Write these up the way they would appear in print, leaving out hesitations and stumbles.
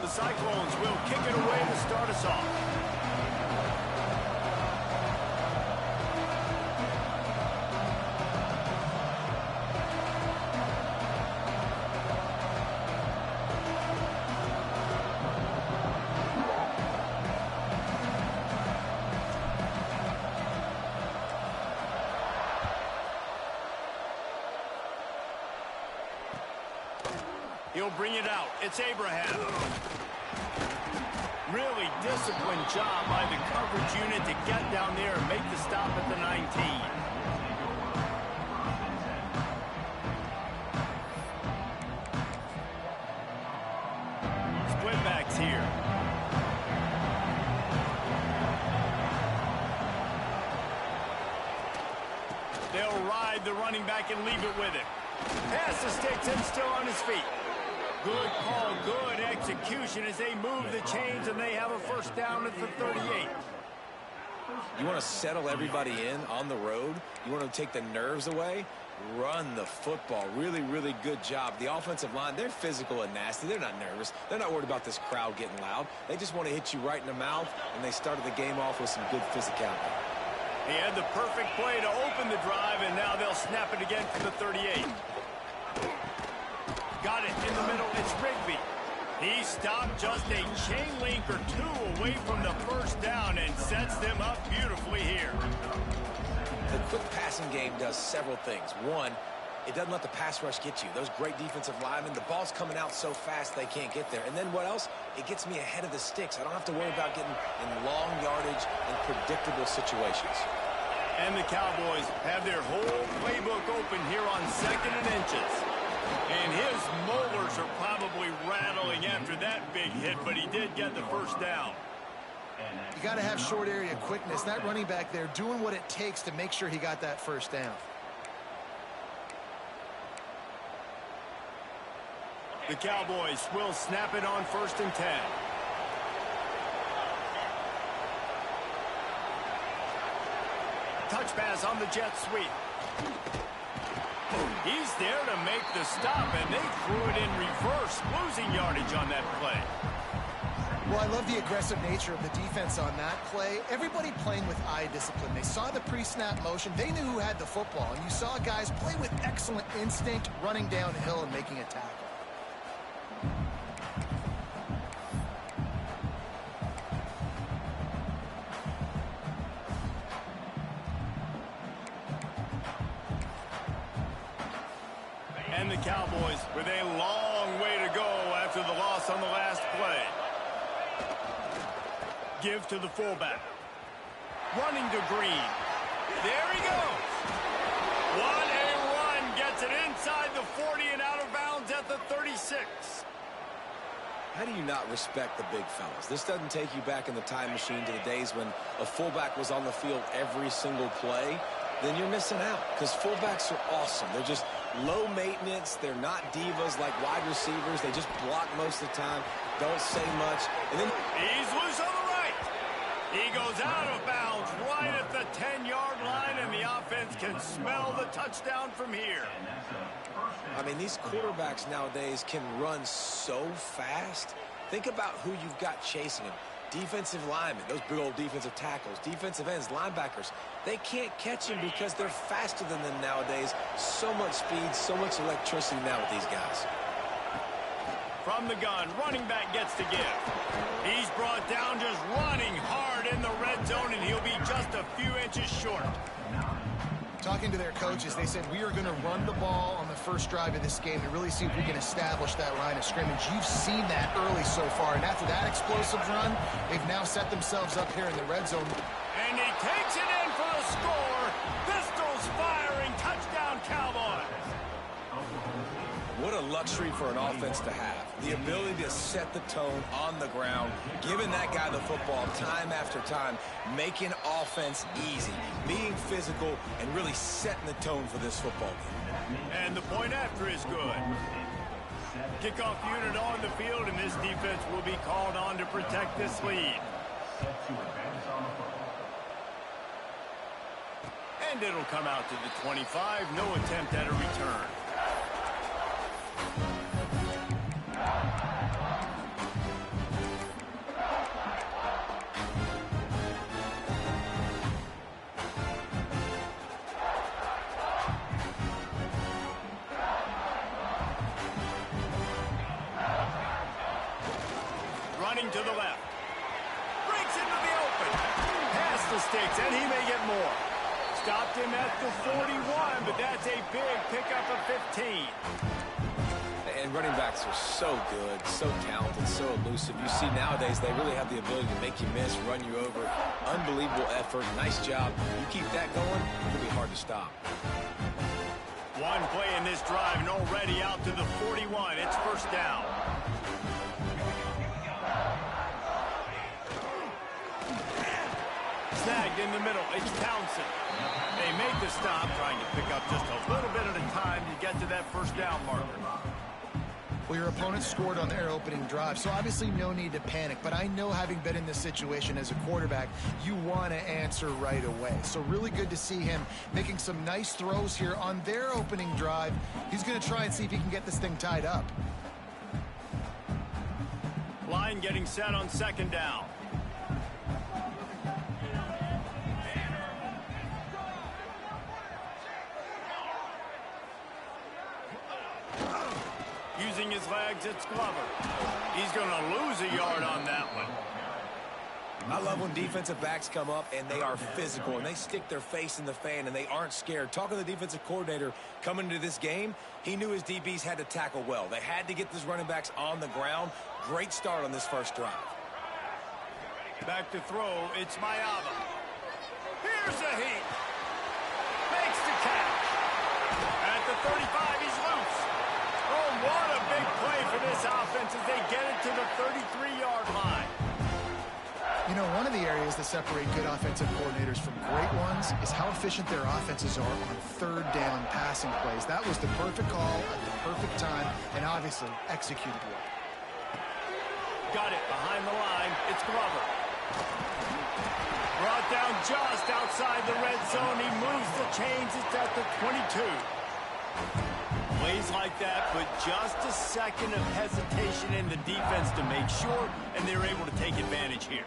The Cyclones will kick it away to start us off. He'll bring it out. It's Abraham. Really disciplined job by the coverage unit to get down there and make the stop at the 19. Split backs here. They'll ride the running back and leave it with him. Pass the sticks and still on his feet. Good call, good execution as they move the chains and they have a first down at the 38. You want to settle everybody in on the road? You want to take the nerves away? Run the football. Really, really good job. The offensive line, they're physical and nasty. They're not nervous. They're not worried about this crowd getting loud. They just want to hit you right in the mouth, and they started the game off with some good physicality. He had the perfect play to open the drive, and now they'll snap it again from the 38. Got it in the middle. It's Rigby. He stopped just a chain link or two away from the first down and sets them up beautifully here. The quick passing game does several things. One, it doesn't let the pass rush get you. Those great defensive linemen, the ball's coming out so fast they can't get there. And then what else? It gets me ahead of the sticks. I don't have to worry about getting in long yardage and predictable situations. And the Cowboys have their whole playbook open here on 2nd and inches. And his molars are probably rattling after that big hit, but he did get the first down. You got to have short area quickness. That running back there doing what it takes to make sure he got that first down. The Cowboys will snap it on 1st and 10. Touch pass on the jet sweep. He's there to make the stop, and they threw it in reverse, losing yardage on that play. Well, I love the aggressive nature of the defense on that play. Everybody playing with eye discipline. They saw the pre-snap motion. They knew who had the football, and you saw guys play with excellent instinct, running downhill and making a tackle. And the Cowboys with a long way to go after the loss on the last play. Give to the fullback. Running to Green. There he goes. What a run. Gets it inside the 40 and out of bounds at the 36. How do you not respect the big fellas? This doesn't take you back in the time machine to the days when a fullback was on the field every single play. Then you're missing out because fullbacks are awesome. They're just low maintenance. They're not divas like wide receivers. They just block most of the time, don't say much. And then he's loose on the right. He goes out of bounds right at the 10-yard line, and the offense can smell the touchdown from here. I mean, these quarterbacks nowadays can run so fast. Think about who you've got chasing them. Defensive linemen, those big old defensive tackles, defensive ends, linebackers, they can't catch him because they're faster than them nowadays. So much speed, so much electricity now with these guys. From the gun, running back gets to give. He's brought down just running hard in the red zone, and he'll be just a few inches short. Talking to their coaches, they said, we are going to run the ball on the first drive of this game and really see if we can establish that line of scrimmage. You've seen that early so far, and after that explosive run, they've now set themselves up here in the red zone. And he takes it in for the score. Pistols firing. Touchdown, Cowboys. What a luxury for an offense to have. The ability to set the tone on the ground, giving that guy the football time after time, making offense easy, being physical, and really setting the tone for this football game. And the point after is good. Kickoff unit on the field, and this defense will be called on to protect this lead. And it'll come out to the 25. No attempt at a return. Running to the left. Breaks into the open. Past the sticks, and he may get more. Stopped him at the 41, but that's a big pickup of 15. And running backs are so good, so talented, so elusive. You see nowadays they really have the ability to make you miss, run you over. Unbelievable effort. Nice job. You keep that going, it'll be hard to stop. One play in this drive, and already out to the 41. It's first down. Snagged in the middle. It's Townsend. They make the stop, trying to pick up just a little bit at a time to get to that first down marker. Well, your opponent scored on their opening drive, so obviously no need to panic. But I know, having been in this situation as a quarterback, you want to answer right away. So really good to see him making some nice throws here on their opening drive. He's going to try and see if he can get this thing tied up. Line getting set on second down. Using his legs, it's Glover. He's going to lose a yard on that one. I love when defensive backs come up and they are physical and they stick their face in the fan and they aren't scared. Talking to the defensive coordinator coming into this game, he knew his DBs had to tackle well. They had to get these running backs on the ground. Great start on this first drive. Back to throw, it's Mayava. Here's a heat. Makes the catch. At the 35, he's loose. Oh, what a big play for this offense as they get it to the 33-yard line. You know, one of the areas that separate good offensive coordinators from great ones is how efficient their offenses are on third down passing plays. That was the perfect call at the perfect time and obviously executed well. Got it behind the line. It's Glover. Brought down just outside the red zone. He moves the chains. It's at the 22. Plays like that put just a second of hesitation in the defense to make sure, and they're able to take advantage here.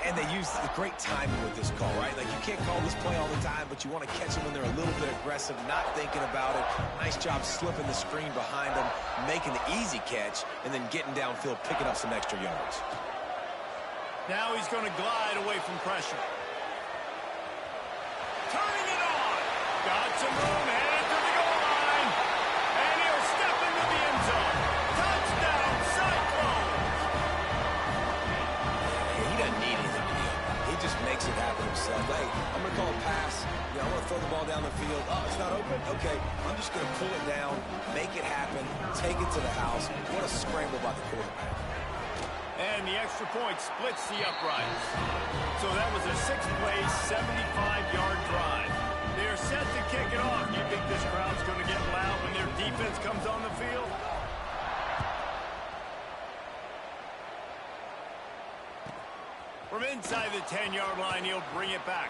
And they use the great timing with this call, right? Like, you can't call this play all the time, but you want to catch them when they're a little bit aggressive, not thinking about it. Nice job slipping the screen behind them, making the easy catch, and then getting downfield, picking up some extra yards. Now he's going to glide away from pressure. Turning it on. Got some room, headed to the goal line. And he'll step into the end zone. Touchdown, Cyclones. He doesn't need anything to do. He just makes it happen himself. Hey, I'm going to call a pass. I'm going to throw the ball down the field. Oh, it's not open? Okay, I'm just going to pull it down, make it happen, take it to the house. What a scramble by the quarterback. And the extra point splits the uprights. So that was a six-play, 75-yard drive. They're set to kick it off. You think this crowd's going to get loud when their defense comes on the field? From inside the 10-yard line, he'll bring it back.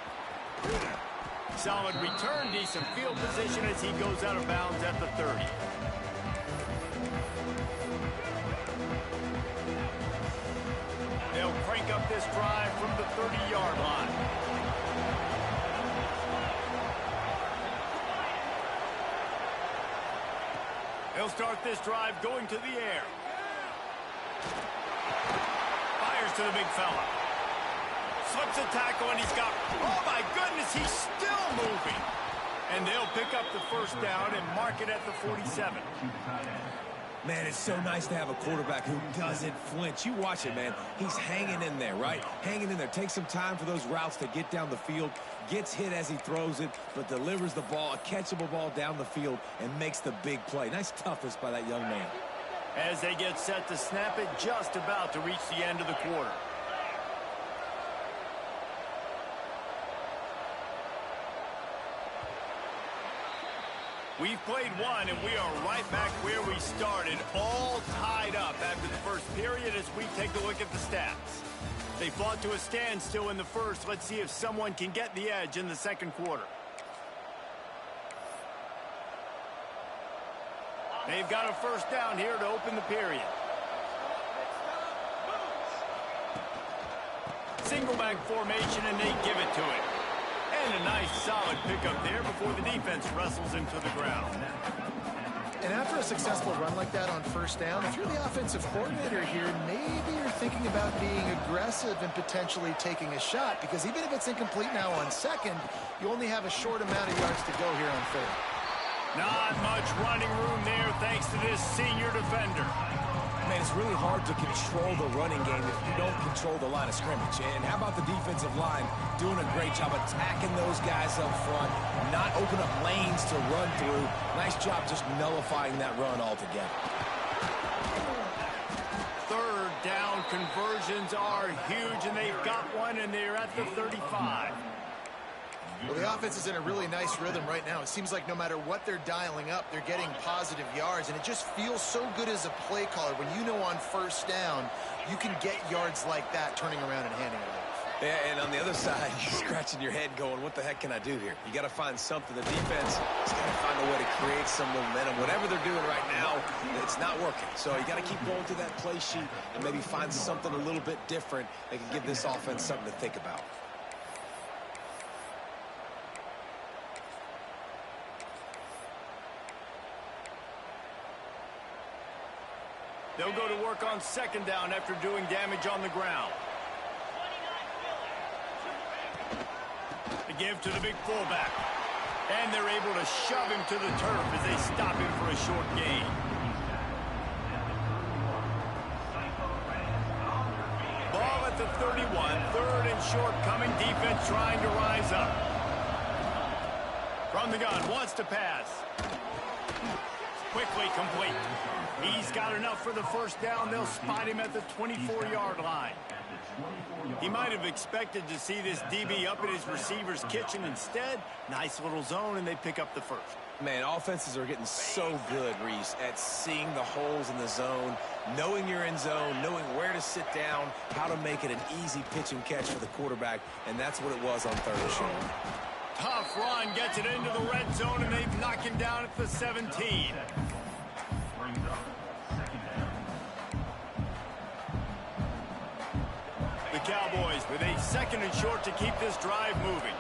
Solid return, decent field position as he goes out of bounds at the 30. They'll crank up this drive from the 30-yard line. They'll start this drive going to the air. Fires to the big fella. Slips a tackle, and he's got, oh my goodness, he's still moving. And they'll pick up the first down and mark it at the 47. Man, it's so nice to have a quarterback who doesn't flinch. You watch it, man. He's hanging in there, right? Hanging in there. Takes some time for those routes to get down the field. Gets hit as he throws it, but delivers the ball, a catchable ball down the field, and makes the big play. Nice toughness by that young man. As they get set to snap it, just about to reach the end of the quarter. We've played one, and we are right back where we started, all tied up after the first period as we take a look at the stats. They fought to a standstill in the first. Let's see if someone can get the edge in the second quarter. They've got a first down here to open the period. Single back formation, and they give it to it. And a nice solid pickup there before the defense wrestles into the ground. And after a successful run like that on first down, if you're the offensive coordinator here, maybe you're thinking about being aggressive and potentially taking a shot, because even if it's incomplete now on second, you only have a short amount of yards to go here on third. Not much running room there thanks to this senior defender. Man, it's really hard to control the running game if you don't control the line of scrimmage. And how about the defensive line doing a great job attacking those guys up front, not open up lanes to run through. Nice job just nullifying that run altogether. Third down conversions are huge, and they've got one, and they're at the 35. Well, the offense is in a really nice rhythm right now. It seems like no matter what they're dialing up, they're getting positive yards, and it just feels so good as a play caller when you know on first down you can get yards like that turning around and handing it off. Yeah, and on the other side, you're scratching your head going, what the heck can I do here? You got to find something. The defense has got to find a way to create some momentum. Whatever they're doing right now, it's not working. So you got to keep going through that play sheet and maybe find something a little bit different that can give this offense something to think about. They'll go to work on second down after doing damage on the ground. The give to the big fullback. And they're able to shove him to the turf as they stop him for a short gain. Ball at the 31. Third and short coming. Defense trying to rise up. From the gun. Wants to pass. Quickly complete. He's got enough for the first down. They'll spot him at the 24-yard line. He might have expected to see this DB up in his receiver's kitchen. Instead, nice little zone, and they pick up the first. Man, offenses are getting so good, Reese, at seeing the holes in the zone, knowing you're in zone, knowing where to sit down, how to make it an easy pitch and catch for the quarterback, and that's what it was on third and short. Tough run, gets it into the red zone, and they've knocked him down at the 17. The Cowboys with a second and short to keep this drive moving.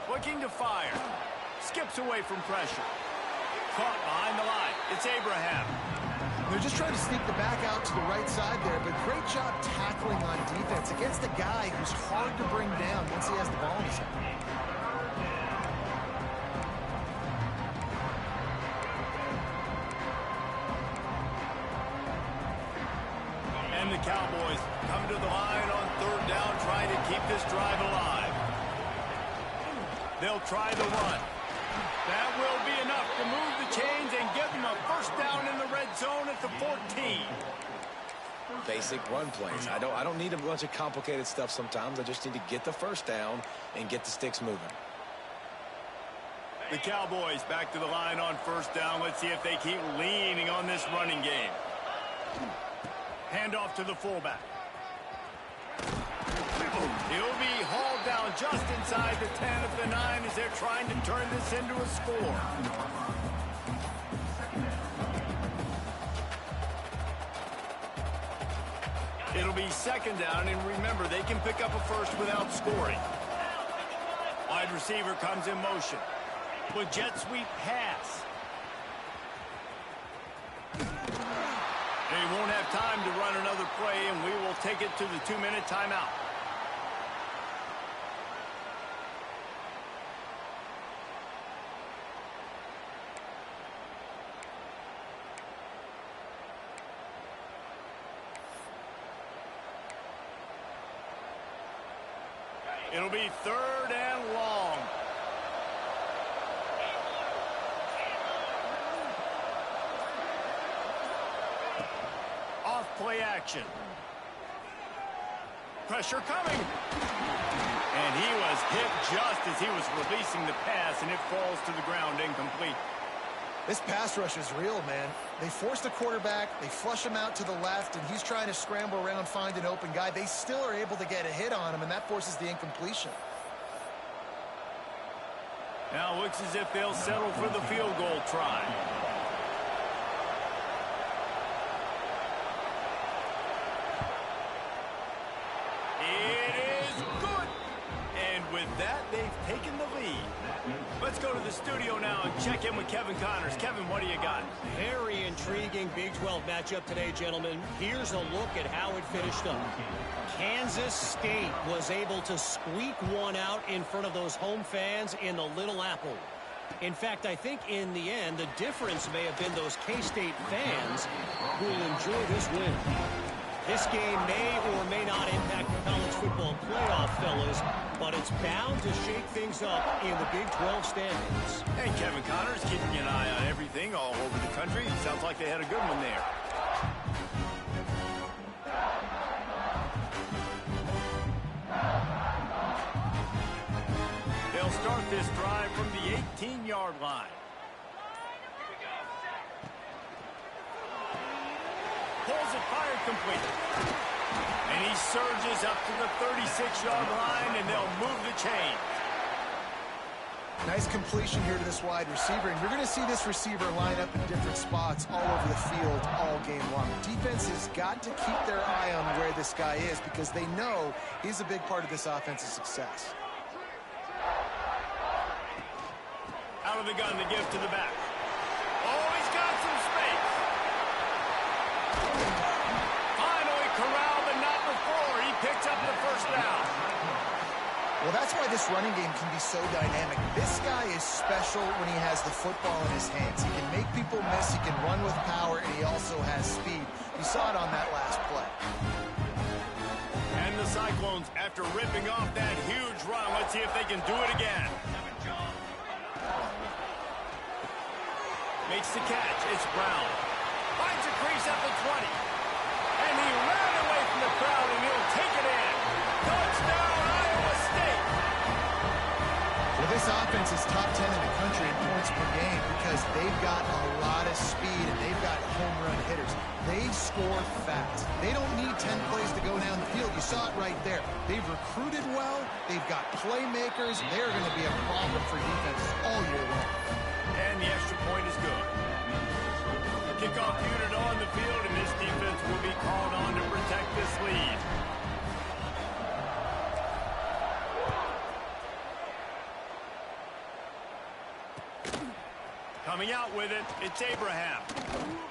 Looking to fire. Skips away from pressure. Caught behind the line. It's Abraham. They're just trying to sneak the back out to the right side there, but great job tackling on defense against a guy who's hard to bring down once he has the ball in his hand. And the Cowboys come to the line on third down, trying to keep this drive alive. They'll try the run. That will be enough to move the chains and give them a first down in the red zone at the 14. Basic run plays. I don't need a bunch of complicated stuff sometimes. I just need to get the first down and get the sticks moving. The Cowboys back to the line on first down. Let's see if they keep leaning on this running game. Handoff to the fullback. He'll be hauled down just inside the 10 at the 9 as they're trying to turn this into a score. It'll be second down, and remember, they can pick up a first without scoring. Wide receiver comes in motion. With jet sweep pass. They won't have time to run another play, and we will take it to the 2-minute timeout. It'll be third and long. Off play action. Pressure coming. And he was hit just as he was releasing the pass, and it falls to the ground incomplete. This pass rush is real, man. They force the quarterback, they flush him out to the left, and he's trying to scramble around, find an open guy. They still are able to get a hit on him, and that forces the incompletion. Now looks as if they'll settle for the field goal try. It is good. And with that, they've taken the lead. Let's go to the studio now and check in with Kevin Connors. Kevin, what do you got? Very intriguing Big 12 matchup today, gentlemen. Here's a look at how it finished up. Kansas State was able to squeak one out in front of those home fans in the Little Apple. In fact, I think in the end, the difference may have been those K-State fans who will enjoy this win. This game may or may not impact the college football playoff, fellas, but it's bound to shake things up in the Big 12 standings. Hey, Kevin Connors keeping an eye on everything all over the country. Sounds like they had a good one there. They'll start this drive from the 18-yard line. Pulls it, fired complete. And he surges up to the 36-yard line, and they'll move the chain. Nice completion here to this wide receiver, and you're going to see this receiver line up in different spots all over the field all game long. Defense has got to keep their eye on where this guy is because they know he's a big part of this offense's success. Out of the gun to give to the back. Oh, he's got some space. Finally corralled, but not before. He picks up the first down. Well, that's why this running game can be so dynamic. This guy is special when he has the football in his hands. He can make people miss, he can run with power, and he also has speed. You saw it on that last play. And the Cyclones, after ripping off that huge run, let's see if they can do it again. Makes the catch. It's Brown. Finds a crease at the 20. And he ran away from the crowd, and he'll take it in. Touchdown, Iowa State. Well, this offense is top 10 in the country in points per game because they've got a lot of speed and they've got home run hitters. They score fast. They don't need 10 plays to go down the field. You saw it right there. They've recruited well. They've got playmakers. They're going to be a problem for defenses all year long. And the extra point is good. Kickoff unit on the field, and this defense will be called on to protect this lead. Coming out with it, it's Abraham.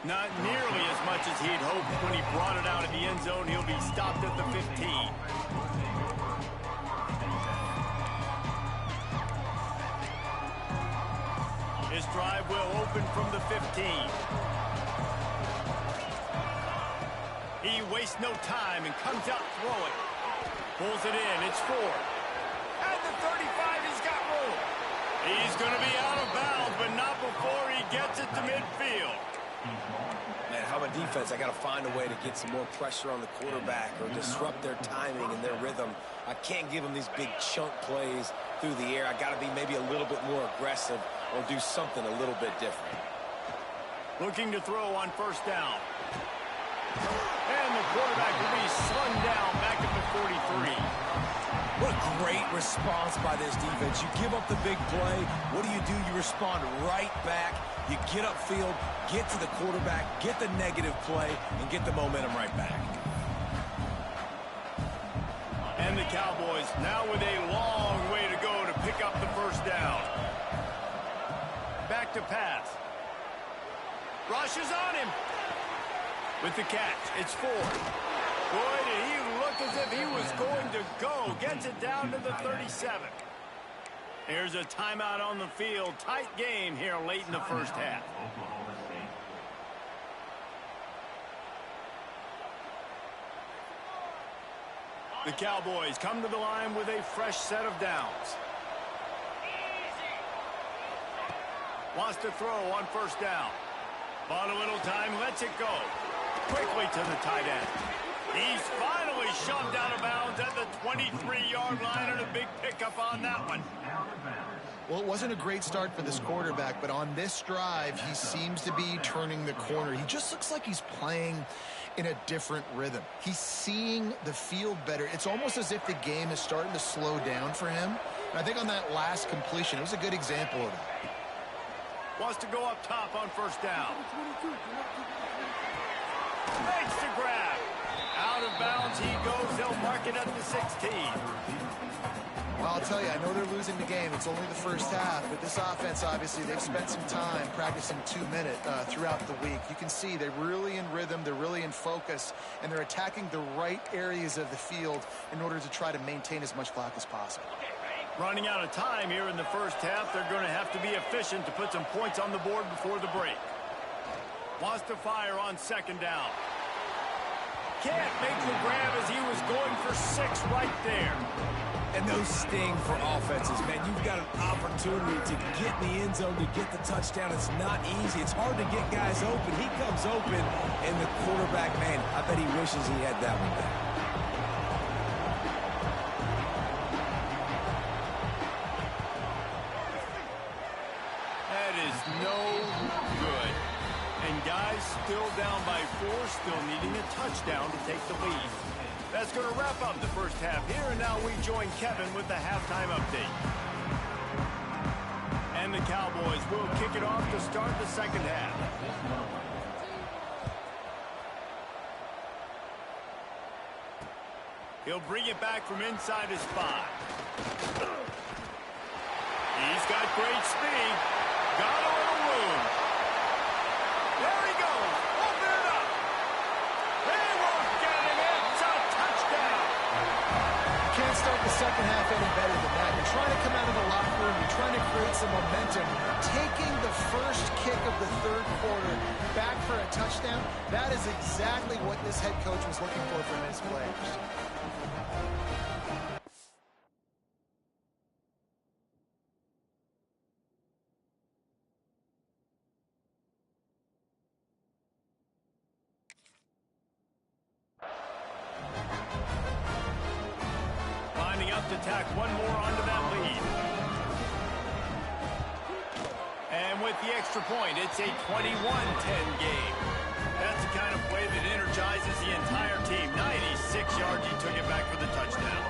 Not nearly as much as he'd hoped when he brought it out of the end zone. He'll be stopped at the 15. His drive will open from the 15. He wastes no time and comes out throwing. Pulls it in. It's Ford. At the 35, he's got room. He's going to be out of bounds, but not before he gets it to midfield. Man, how about defense? I got to find a way to get some more pressure on the quarterback or disrupt their timing and their rhythm. I can't give them these big chunk plays through the air. I got to be maybe a little bit more aggressive or do something a little bit different. Looking to throw on first down. And the quarterback will be slung down back at the 43. What a great response by this defense. You give up the big play. What do? You respond right back. You get upfield, get to the quarterback, get the negative play, and get the momentum right back. And the Cowboys now with a long way to go to pick up the first down. Back to pass. Rushes on him. With the catch, it's Ford. Boy, did he look as if he was going to go. Gets it down to the 37. Here's a timeout on the field. Tight game here late in the first half. The Cowboys come to the line with a fresh set of downs. Wants to throw on first down. Bought a little time, lets it go. Quickly to the tight end. He's finally shoved out of bounds at 23-yard line and a big pickup on that one. Well, it wasn't a great start for this quarterback, but on this drive, he seems to be turning the corner. He just looks like he's playing in a different rhythm. He's seeing the field better. It's almost as if the game is starting to slow down for him. And I think on that last completion, it was a good example of that. Wants to go up top on first down. Makes the grab. Out of bounds he goes. They'll mark it at the 16. Well, I'll tell you, I know they're losing the game. It's only the first half, but this offense, obviously, they've spent some time practicing 2-minute throughout the week. You can see they're really in rhythm, they're really in focus, and they're attacking the right areas of the field in order to try to maintain as much clock as possible. Running out of time here in the first half, they're going to have to be efficient to put some points on the board before the break. Wants to fire on second down. Can't make the grab as he was going for 6 right there. And those sting for offenses, man. You've got an opportunity to get in the end zone, to get the touchdown. It's not easy. It's hard to get guys open. He comes open, and the quarterback, man, I bet he wishes he had that one back. That is no good. And guys still down by 4, still needing a touchdown to take the lead. That's going to wrap up the first half here, and now we join Kevin with the halftime update. And the Cowboys will kick it off to start the second half. He'll bring it back from inside his 5. He's got great speed. Got a little room. There he goes. Open it up. They won't get him. It's a touchdown. Can't start the second half any better than that. You're trying to come out of the locker room. You're trying to create some momentum. Taking the first kick of the third quarter back for a touchdown, that is exactly what this head coach was looking for from his players. To tack one more onto that lead. And with the extra point, it's a 21-10 game. That's the kind of play that energizes the entire team. 96 yards, he took it back for the touchdown.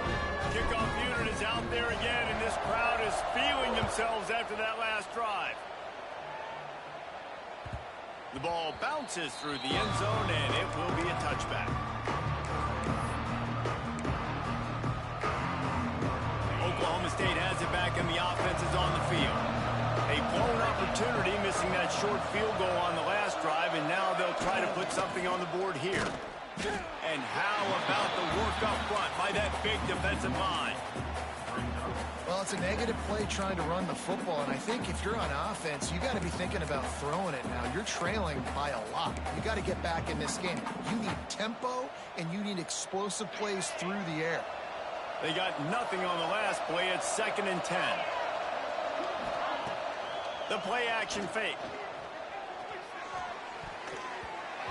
Kickoff unit is out there again, and this crowd is feeling themselves after that last drive. The ball bounces through the end zone, and it will be a touchback. Oklahoma State has it back, and the offense is on the field. A blown opportunity, missing that short field goal on the last drive, and now they'll try to put something on the board here. And how about the work up front by that big defensive line? Well, it's a negative play trying to run the football, and I think if you're on offense, you got to be thinking about throwing it now. You're trailing by a lot. You got to get back in this game. You need tempo, and you need explosive plays through the air. They got nothing on the last play. It's 2nd and 10. The play action fake.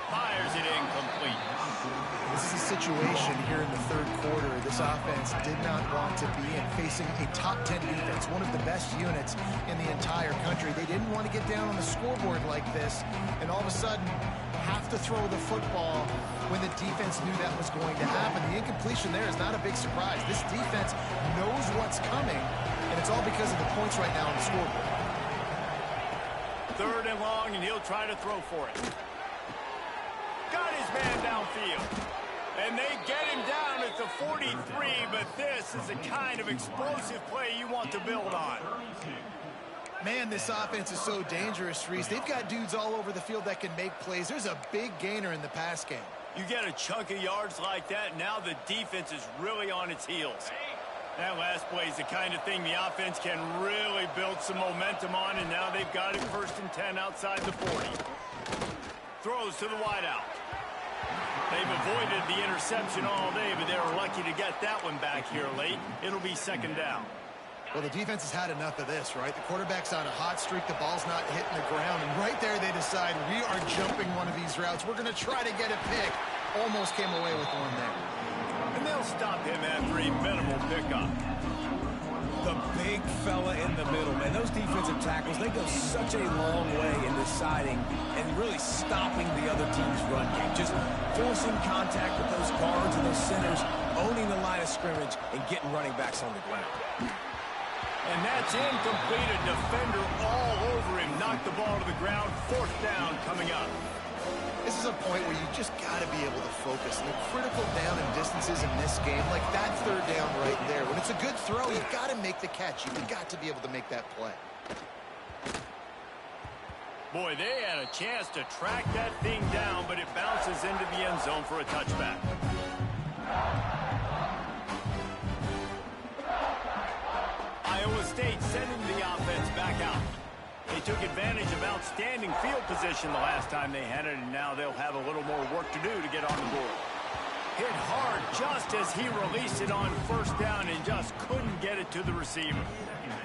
Fires it incomplete. This is a situation here in the third quarter this offense did not want to be in, facing a top 10 defense, one of the best units in the entire country. They didn't want to get down on the scoreboard like this, and all of a sudden have to throw the football when the defense knew that was going to happen. The incompletion there is not a big surprise. This defense knows what's coming, and it's all because of the points right now on the scoreboard. 3rd and long, and he'll try to throw for it. Got his man downfield. And they get him down at the 43, but this is the kind of explosive play you want to build on. Man, this offense is so dangerous, Reese. They've got dudes all over the field that can make plays. There's a big gainer in the pass game. You get a chunk of yards like that, now the defense is really on its heels. That last play is the kind of thing the offense can really build some momentum on, and now they've got it 1st and 10 outside the 40. Throws to the wideout. They've avoided the interception all day, but they were lucky to get that one back here late. It'll be 2nd down. Well, the defense has had enough of this, right? The quarterback's on a hot streak. The ball's not hitting the ground. And right there, they decide, we are jumping one of these routes. We're going to try to get a pick. Almost came away with one there. And they'll stop him him after a minimal pickup. The big fella in the middle, man. Those defensive tackles, they go such a long way in deciding and really stopping the other team's run game. Just forcing contact with those guards and those centers, owning the line of scrimmage, and getting running backs on the ground. And that's incomplete. A defender all over him. Knocked the ball to the ground. 4th down coming up. This is a point where you just got to be able to focus. And the critical down and distances in this game, like that 3rd down right there. When it's a good throw, you've got to make the catch. You've got to be able to make that play. Boy, they had a chance to track that thing down, but it bounces into the end zone for a touchback. Iowa State sending the offense back out. They took advantage of outstanding field position the last time they had it, and now they'll have a little more work to do to get on the board. Hit hard just as he released it on 1st down and just couldn't get it to the receiver.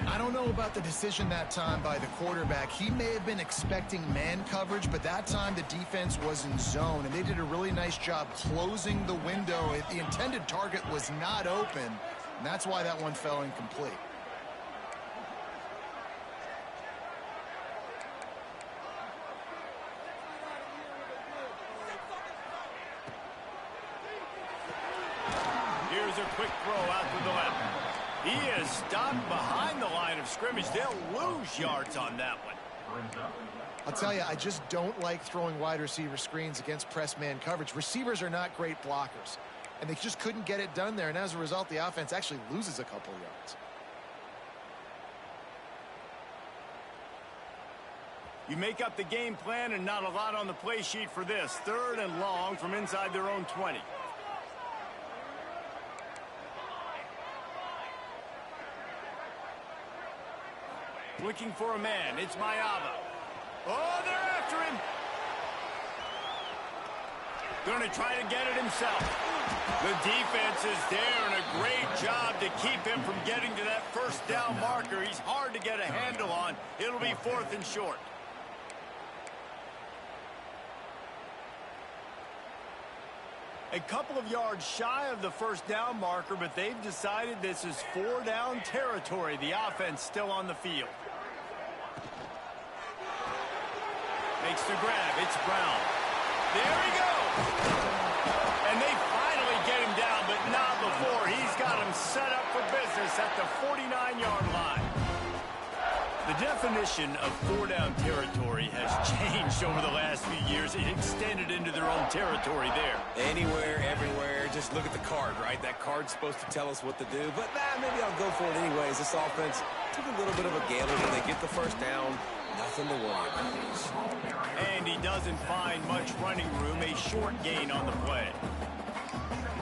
I don't know about the decision that time by the quarterback. He may have been expecting man coverage, but that time the defense was in zone, and they did a really nice job closing the window. The intended target was not open, and that's why that one fell incomplete. Here's a quick throw out to the left. He is stopped behind the line of scrimmage. They'll lose yards on that one. I'll tell you, I just don't like throwing wide receiver screens against press man coverage. Receivers are not great blockers, and they just couldn't get it done there, and as a result, the offense actually loses a couple yards. You make up the game plan and not a lot on the play sheet for this. 3rd and long from inside their own 20. Looking for a man. It's Mayava. Oh, they're after him. Going to try to get it himself. The defense is there, and a great job to keep him from getting to that 1st down marker. He's hard to get a handle on. It'll be 4th and short. A couple of yards shy of the 1st down marker, but they've decided this is 4 down territory. The offense still on the field. Makes the grab. It's Brown. There he goes. And they finally get him down, but not before. He's got him set up for business at the 49-yard line. The definition of 4 down territory has changed over the last few years. It extended into their own territory there. Anywhere, everywhere. Just look at the card, right? That card's supposed to tell us what to do, but maybe I'll go for it anyways. This offense took a little bit of a gamble when they get the 1st down. Nothing to worry about. And he doesn't find much running room. A short gain on the play.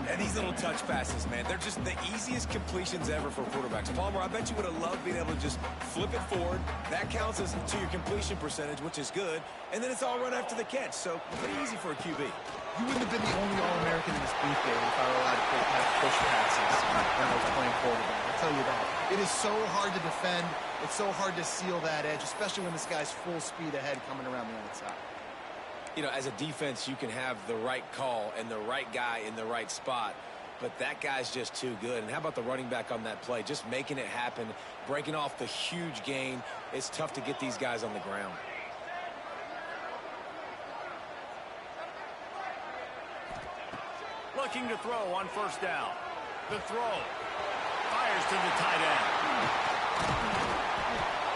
And these little touch passes, man, they're just the easiest completions ever for quarterbacks. Palmer, I bet you would have loved being able to just flip it forward. That counts as to your completion percentage, which is good. And then it's all run after the catch. So pretty easy for a QB. You wouldn't have been the only All-American in this booth game if I were allowed to push passes when I was playing quarterback. I'll tell you that. It is so hard to defend. It's so hard to seal that edge, especially when this guy's full speed ahead coming around the outside. You know, as a defense, you can have the right call and the right guy in the right spot, but that guy's just too good. And how about the running back on that play? Just making it happen, breaking off the huge gain. It's tough to get these guys on the ground. Looking to throw on 1st down. The throw. Fires to the tight end.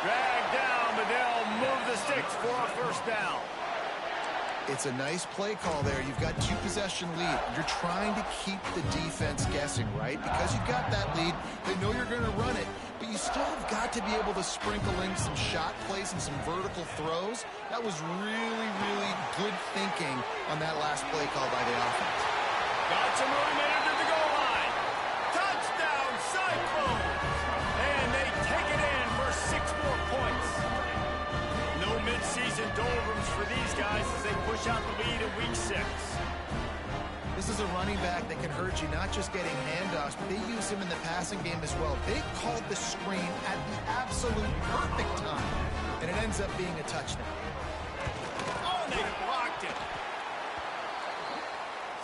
Dragged down, but they'll move the sticks for a 1st down. It's a nice play call there. You've got 2-possession lead. You're trying to keep the defense guessing, right? Because you've got that lead, they know you're going to run it, but you still have got to be able to sprinkle in some shot plays and some vertical throws. That was really, really good thinking on that last play call by the offense. Got some room in into the goal line. Touchdown, Cyclones! And they take it in for 6 more points. No midseason doldrums for these guys as they push out the lead in week 6. This is a running back that can hurt you, not just getting handoffs, but they use him in the passing game as well. They called the screen at the absolute perfect time, and it ends up being a touchdown. Oh, they blocked it.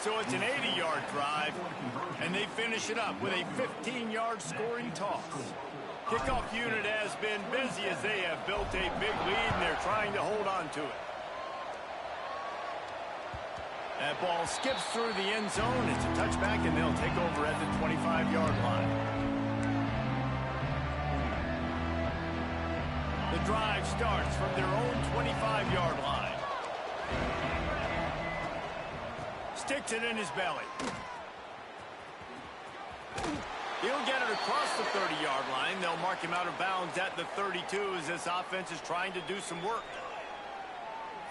So it's an 80-yard drive, and And they finish it up with a 15-yard scoring toss. Kickoff unit has been busy as they have built a big lead, and they're trying to hold on to it. That ball skips through the end zone. It's a touchback, and they'll take over at the 25-yard line. The drive starts from their own 25-yard line. Sticks it in his belly. He'll get it across the 30-yard line. They'll mark him out of bounds at the 32 as this offense is trying to do some work.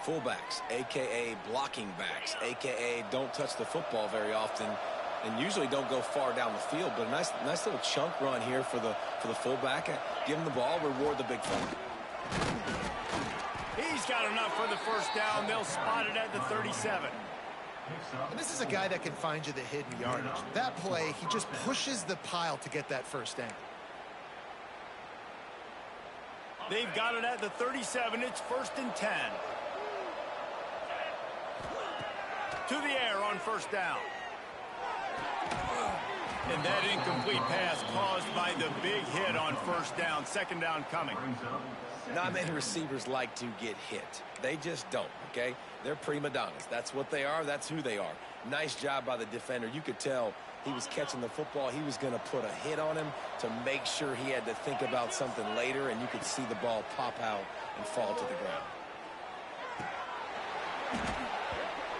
Fullbacks, a.k.a. blocking backs, a.k.a. don't touch the football very often and usually don't go far down the field. But a nice little chunk run here for the fullback. Give him the ball, reward the big fella. He's got enough for the first down. They'll spot it at the 37. And this is a guy that can find you the hidden yardage. That play, he just pushes the pile to get that first down. They've got it at the 37. It's 1st and 10. To the air on first down. And that incomplete pass caused by the big hit on first down. Second down coming. Not many receivers like to get hit. They just don't, okay? They're prima donnas. That's what they are. That's who they are. Nice job by the defender. You could tell he was catching the football. He was going to put a hit on him to make sure he had to think about something later, and you could see the ball pop out and fall to the ground.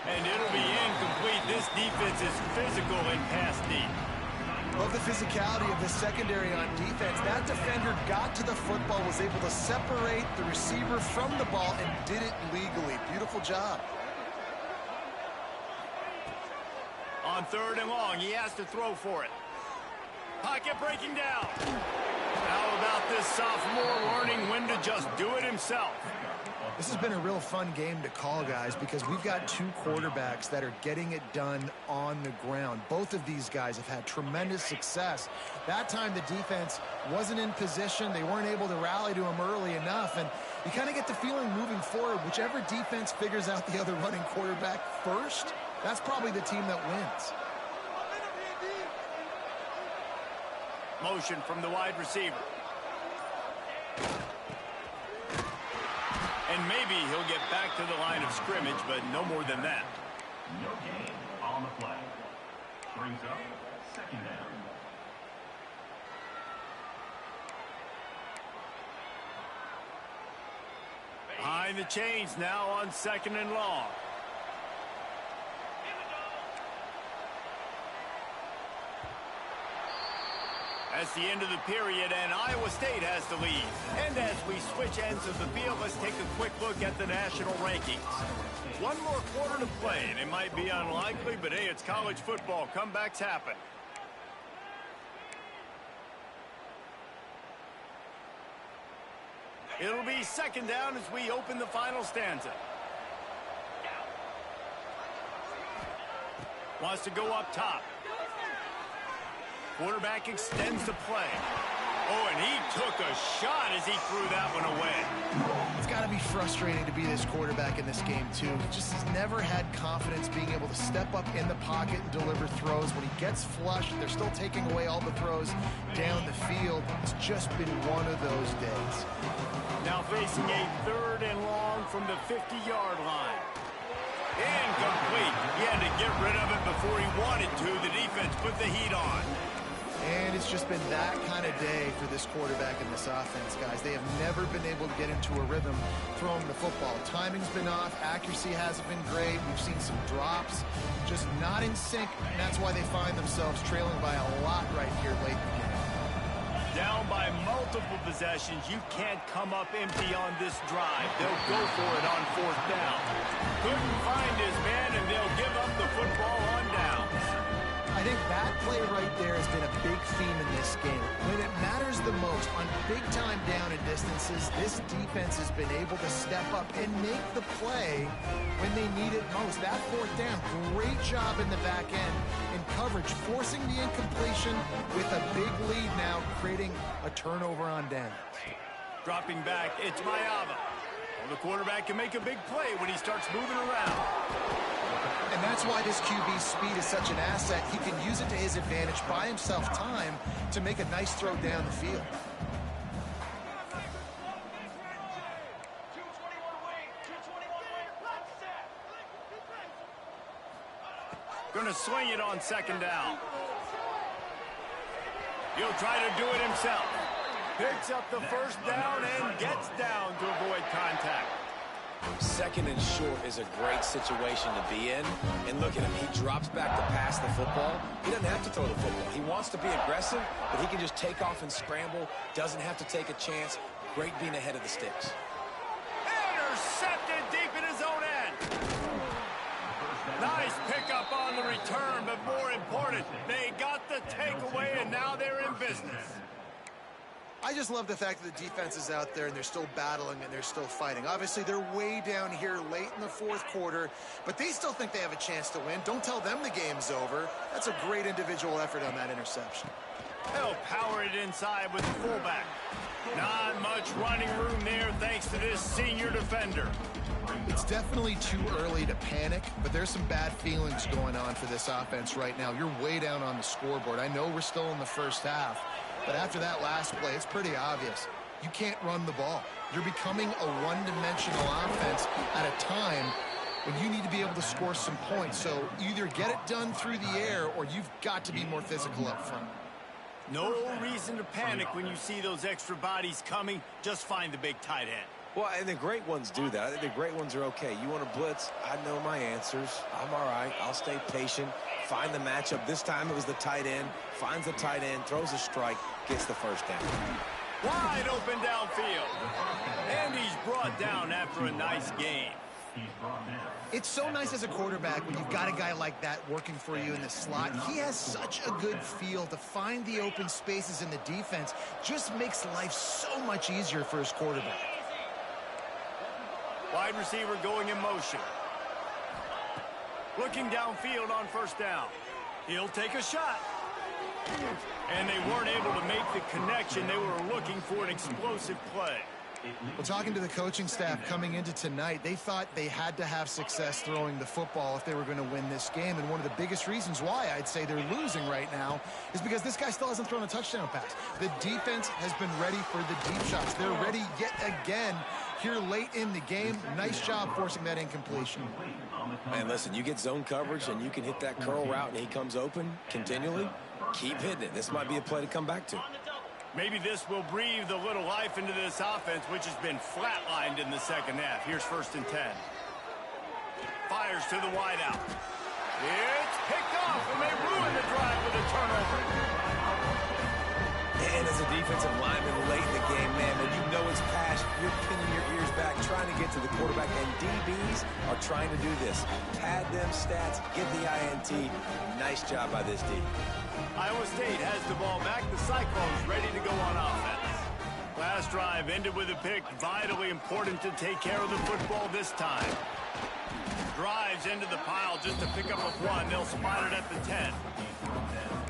And it'll be incomplete. This defense is physical and pass deep. Love the physicality of the secondary on defense. That defender got to the football, was able to separate the receiver from the ball, and did it legally. Beautiful job. On 3rd and long, he has to throw for it. Pocket breaking down. How about this sophomore learning when to just do it himself? This has been a real fun game to call, guys, because we've got two quarterbacks that are getting it done on the ground. Both of these guys have had tremendous success. That time the defense wasn't in position. They weren't able to rally to him early enough, and you kind of get the feeling moving forward, whichever defense figures out the other running quarterback first, that's probably the team that wins. Motion from the wide receiver. And maybe he'll get back to the line of scrimmage, but no more than that. No gain on the play. Brings up 2nd down. Behind the chains now on 2nd and long. That's the end of the period, and Iowa State has the lead. And as we switch ends of the field, let's take a quick look at the national rankings. One more quarter to play, and it might be unlikely, but hey, it's college football. Comebacks happen. It'll be 2nd down as we open the final stanza. Wants to go up top. Quarterback extends the play. Oh, and he took a shot as he threw that one away. It's got to be frustrating to be this quarterback in this game, too. He just has never had confidence being able to step up in the pocket and deliver throws. When he gets flushed, they're still taking away all the throws down the field. It's just been one of those days. Now facing a 3rd and long from the 50-yard line. Incomplete. He had to get rid of it before he wanted to. The defense put the heat on. And it's just been that kind of day for this quarterback and this offense, guys. They have never been able to get into a rhythm throwing the football. Timing's been off. Accuracy hasn't been great. We've seen some drops, just not in sync. And that's why they find themselves trailing by a lot right here late in the game. Down by multiple possessions. You can't come up empty on this drive. They'll go for it on 4th down. Couldn't find his man, and they'll give up the football on downs. I think that play right there has been a big theme in this game. When it matters the most, on big-time down and distances, this defense has been able to step up and make the play when they need it most. That 4th down, great job in the back end in coverage, forcing the incompletion with a big lead now, creating a turnover on downs. Dropping back, it's Mayava. Well, the quarterback can make a big play when he starts moving around. And that's why this QB's speed is such an asset. He can use it to his advantage, buy himself time to make a nice throw down the field. Going to swing it on second down. He'll try to do it himself. Picks up the first down and gets down to avoid contact. Second and short is a great situation to be in. And look at him. He drops back to pass the football. He doesn't have to throw the football. He wants to be aggressive, but he can just take off and scramble. Doesn't have to take a chance. Great being ahead of the sticks. Intercepted deep in his own end. Nice pickup on the return, but more important, they got the takeaway, and now they're in business. I just love the fact that the defense is out there and they're still battling and they're still fighting. Obviously, they're way down here late in the fourth quarter, but they still think they have a chance to win. Don't tell them the game's over. That's a great individual effort on that interception. They'll power it inside with the fullback. Not much running room there thanks to this senior defender. It's definitely too early to panic, but there's some bad feelings going on for this offense right now. You're way down on the scoreboard. I know we're still in the first half, but after that last play, it's pretty obvious. You can't run the ball. You're becoming a one-dimensional offense at a time when you need to be able to score some points. So either get it done through the air or you've got to be more physical up front. No reason to panic when you see those extra bodies coming. Just find the big tight end. Well, and the great ones do that. I think the great ones are okay. You want to blitz? I know my answers. I'm all right. I'll stay patient. Find the matchup. This time it was the tight end. Finds the tight end, throws a strike, gets the first down. Wide open downfield. And he's brought down after a nice game. It's so nice as a quarterback when you've got a guy like that working for you in the slot. He has such a good feel to find the open spaces in the defense. Just makes life so much easier for his quarterback. Wide receiver going in motion. Looking downfield on first down. He'll take a shot. And they weren't able to make the connection. They were looking for an explosive play. Well, talking to the coaching staff coming into tonight, they thought they had to have success throwing the football if they were going to win this game. And one of the biggest reasons why I'd say they're losing right now is because this guy still hasn't thrown a touchdown pass. The defense has been ready for the deep shots. They're ready yet again here late in the game. Nice job forcing that incompletion. Man, listen, you get zone coverage and you can hit that curl route and he comes open continually. Keep hitting it. This might be a play to come back to. Maybe this will breathe a little life into this offense, which has been flatlined in the second half. Here's 1st and 10. Fires to the wideout. It's picked off, and they ruin the drive with a turnover. And as a defensive lineman late in the game, man, when you know it's pass, you're pinning your ears back, trying to get to the quarterback, and DBs are trying to do this. Pad them stats, get the INT. Nice job by this D. Iowa State has the ball back. The Cyclones ready to go on offense. Last drive ended with a pick. Vitally important to take care of the football this time. Drives into the pile just to pick up a 1. They'll spot it at the 10.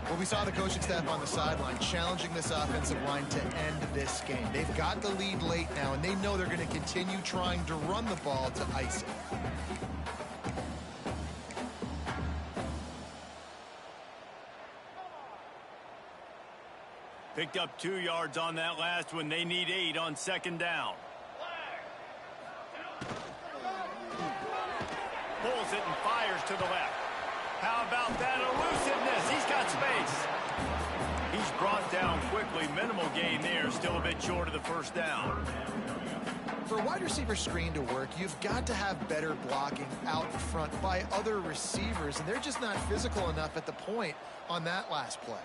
Well, we saw the coaching staff on the sideline challenging this offensive line to end this game. They've got the lead late now, and they know they're going to continue trying to run the ball to ice it. Picked up 2 yards on that last one. They need 8 on second down. Pulls it and fires to the left. How about that elusiveness? He's got space. He's brought down quickly. Minimal gain there. Still a bit short of the first down. For a wide receiver screen to work, you've got to have better blocking out front by other receivers, and they're just not physical enough at the point on that last play.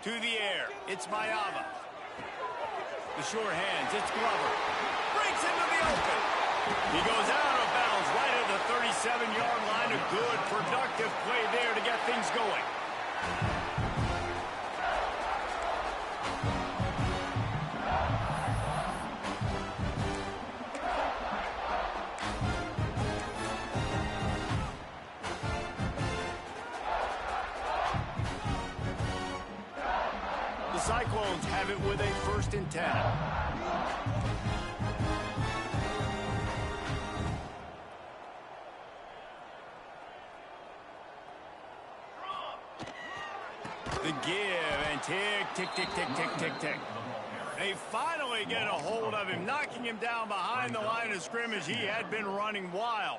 To the air. It's Mayava. The sure hands. It's Glover. Breaks into the open. He goes out of bounds right at the 37-yard line. A good, productive play there to get things going. The Cyclones have it with a 1st and 10. The give and tick, tick, tick, tick, tick, tick, tick. They finally get a hold of him, knocking him down behind the line of scrimmage. He had been running wild.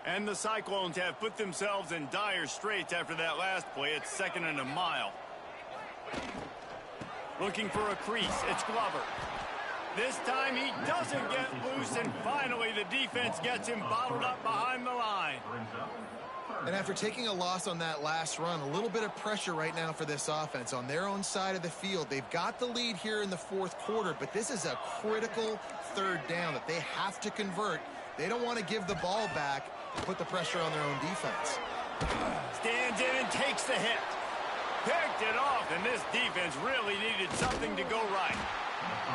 And the Cyclones have put themselves in dire straits after that last play. It's 2nd and a mile. Looking for a crease. It's Glover. This time he doesn't get loose, and finally the defense gets him bottled up behind the line. And after taking a loss on that last run, a little bit of pressure right now for this offense on their own side of the field. They've got the lead here in the 4th quarter, but this is a critical 3rd down that they have to convert. They don't want to give the ball back and put the pressure on their own defense. Stands in and takes the hit. Picked it off, and this defense really needed something to go right.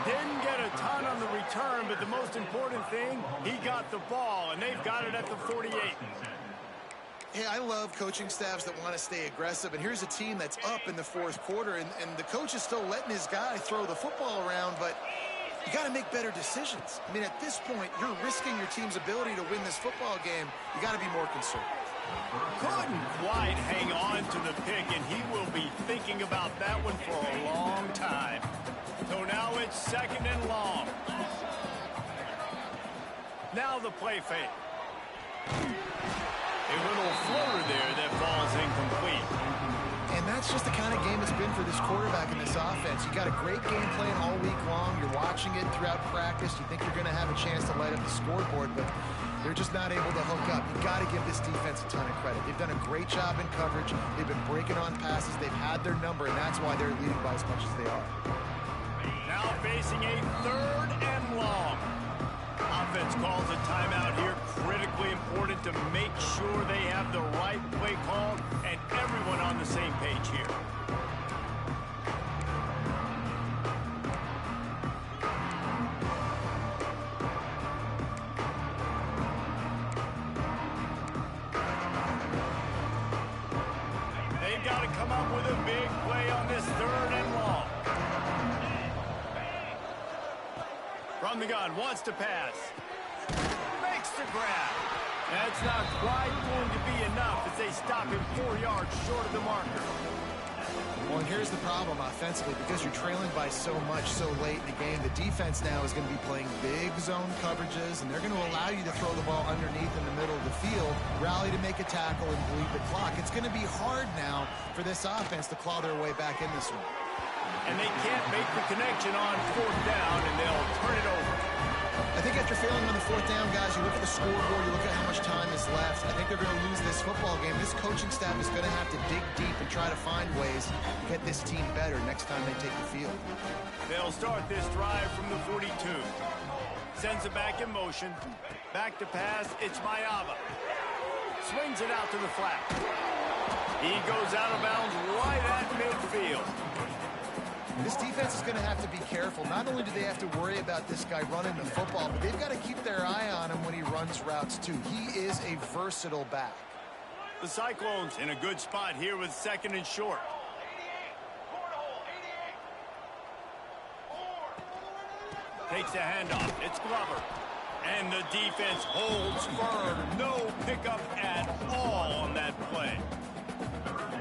Didn't get a ton on the return, but the most important thing, he got the ball, and they've got it at the 48. Hey, I love coaching staffs that want to stay aggressive, and here's a team that's up in the 4th quarter, and the coach is still letting his guy throw the football around, but you got to make better decisions. I mean, at this point, you're risking your team's ability to win this football game. You got to be more conservative. Couldn't quite hang on to the pick, and he will be thinking about that one for a long time. So now it's 2nd and long. Now the play fake. A little floater there that falls incomplete. And that's just the kind of game it's been for this quarterback in this offense. You got a great game plan all week long. You're watching it throughout practice. You think you're going to have a chance to light up the scoreboard, but they're just not able to hook up. You got to give this defense a ton of credit. They've done a great job in coverage. They've been breaking on passes. They've had their number, and that's why they're leading by as much as they are. Now facing a 3rd and long. Offense calls a timeout here. Critically important to make sure they have the right play call and everyone on the same page here. They've got to come up with a big play on this 3rd and long. From the gun, wants to pass. Makes the grab. That's not quite going to be enough as they stop him 4 yards short of the marker. Well, and here's the problem offensively. Because you're trailing by so much so late in the game, the defense now is going to be playing big zone coverages, and they're going to allow you to throw the ball underneath in the middle of the field, rally to make a tackle, and bleed the clock. It's going to be hard now for this offense to claw their way back in this one. And they can't make the connection on 4th down, and they'll turn it over. I think after failing on the 4th down, guys, you look at the scoreboard, you look at how much time is left. I think they're going to lose this football game. This coaching staff is going to have to dig deep and try to find ways to get this team better next time they take the field. They'll start this drive from the 42. Sends it back in motion. Back to pass. It's Mayava. Swings it out to the flat. He goes out of bounds right at midfield. This defense is going to have to be careful. Not only do they have to worry about this guy running the football, but they've got to keep their eye on him when he runs routes too. He is a versatile back. The Cyclones in a good spot here with 2nd and short. Takes a handoff. It's Glover. And the defense holds firm. No pickup at all on that play.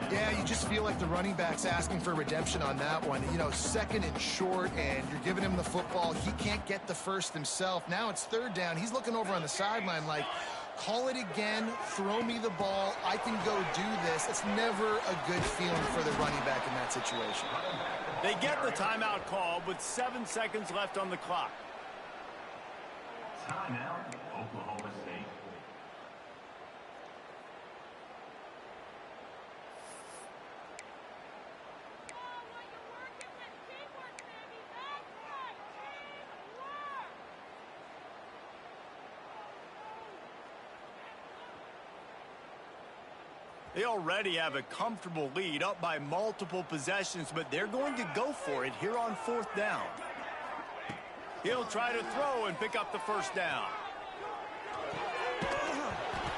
Yeah, you just feel like the running back's asking for redemption on that one. You know, 2nd and short, and you're giving him the football. He can't get the first himself. Now it's 3rd down. He's looking over on the sideline like, call it again, throw me the ball, I can go do this. It's never a good feeling for the running back in that situation. They get the timeout call with 7 seconds left on the clock. Timeout, Oklahoma State. They already have a comfortable lead up by multiple possessions, but they're going to go for it here on 4th down. He'll try to throw and pick up the 1st down.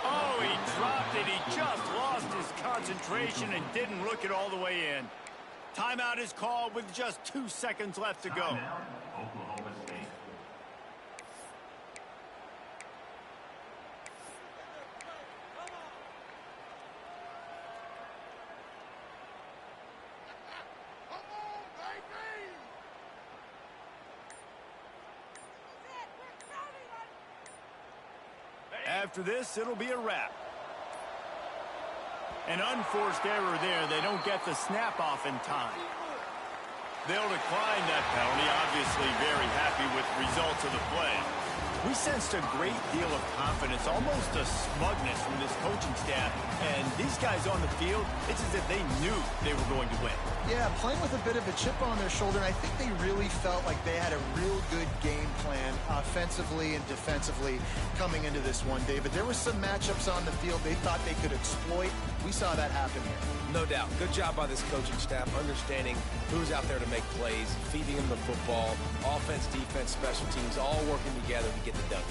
Oh, he dropped it. He just lost his concentration and didn't look it all the way in. Timeout is called with just 2 seconds left to go. Timeout, Oklahoma State. After this, it'll be a wrap. An unforced error there. They don't get the snap off in time. They'll decline that penalty. Obviously very happy with the results of the play. We sensed a great deal of confidence, almost a smugness from this coaching staff. And these guys on the field, it's as if they knew they were going to win. Yeah, playing with a bit of a chip on their shoulder. And I think they really felt like they had a real good game plan offensively and defensively coming into this one, David. There were some matchups on the field they thought they could exploit. We saw that happen here. No doubt. Good job by this coaching staff, understanding who's out there to make plays, feeding them the football, offense, defense, special teams, all working together to get the W.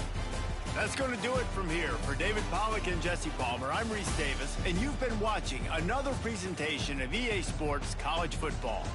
That's going to do it from here. For David Pollack and Jesse Palmer, I'm Reese Davis, and you've been watching another presentation of EA Sports College Football.